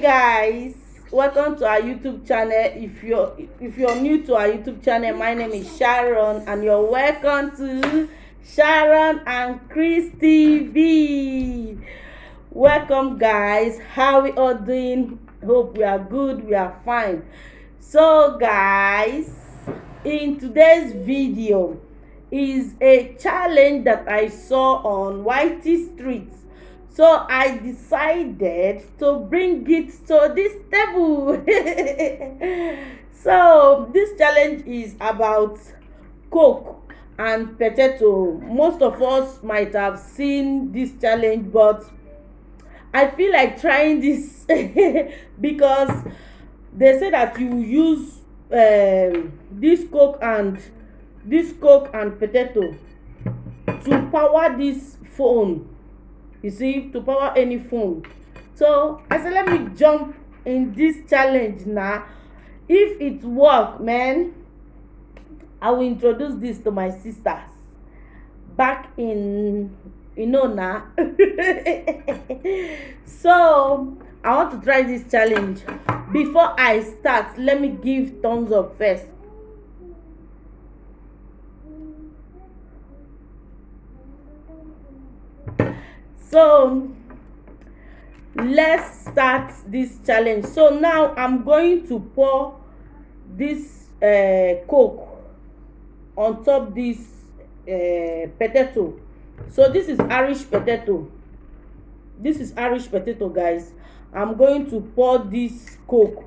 Guys, welcome to our YouTube channel. If you're new to our YouTube channel, my name is Sharon and you're welcome to Sharon and Chris TV. Welcome guys, how we all doing? Hope we are good, we are fine. So guys, in today's video is a challenge that I saw on Whitey Street. So I decided to bring it to this table. So this challenge is about Coke and potato. Most of us might have seen this challenge, but I feel like trying this because they say that you use this Coke and potato to power this phone. You see, to power any phone. So I said, let me jump in this challenge now. If it work, man, I will introduce this to my sisters back in now. So I want to try this challenge. Before I start, let me give thumbs up first. So let's start this challenge. So now I'm going to pour this Coke on top this potato. So this is Irish potato. This is Irish potato, guys. I'm going to pour this Coke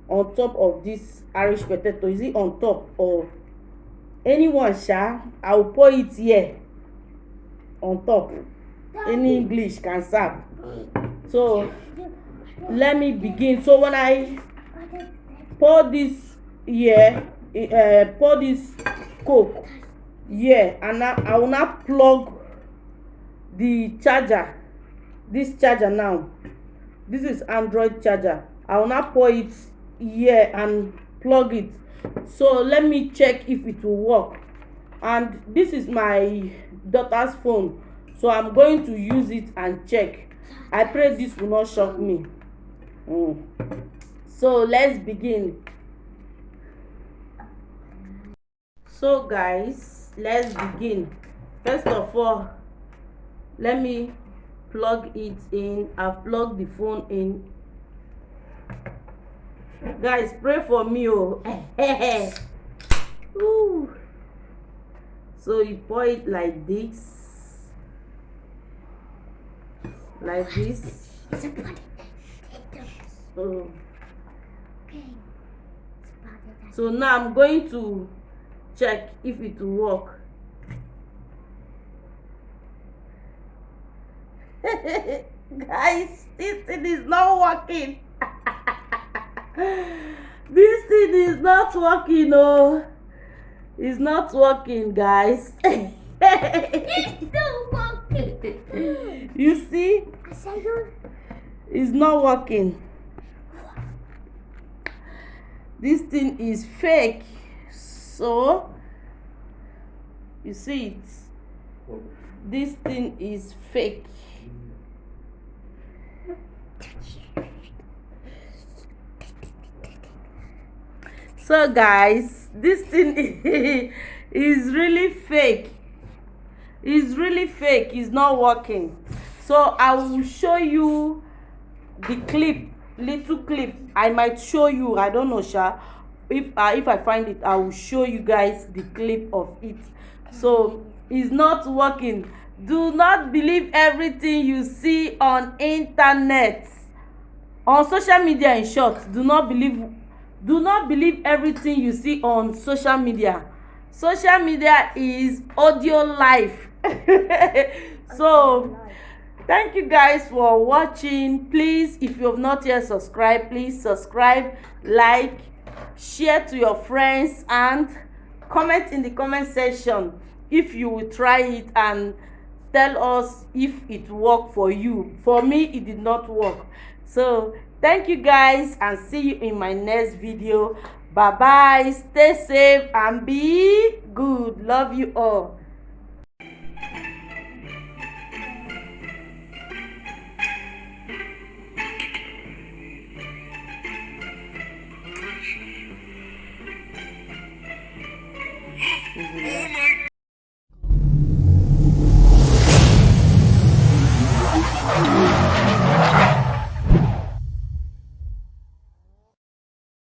on top of this Irish potato. Is it on top or anyone, sha? I will pour it here on top. Any English can serve. So let me begin. So when I pour this here, pour this Coke here, and now I will not plug the charger. This charger now. This is Android charger. I will not pour it here and plug it. So let me check if it will work. And this is my daughter's phone. So I'm going to use it and check. I pray this will not shock me. So let's begin. So guys, let's begin. First of all, let me plug it in. I've plugged the phone in. Guys, pray for me. Oh. Ooh. So you pour it like this. Like this. So now I'm going to check if it will work. Guys, this thing is not working. This thing is not working. Oh, it's not working, guys. It's not working. You see, it's not working. This thing is fake. So you see it, this thing is fake. So guys, this thing is really fake. It's really fake. It's not working. So I will show you the clip, little clip. I might show you, I don't know, sha. If I find it, I will show you guys the clip of it. So it's not working. Do not believe everything you see on internet, on social media. In short, do not believe everything you see on social media. Social media is audio life. So thank you guys for watching. Please, if you have not yet subscribed, please subscribe, like, share to your friends, and comment in the comment section if you will try it and tell us if it worked for you. For me, it did not work. So thank you guys and see you in my next video. Bye bye. Stay safe and be good. Love you all. Is it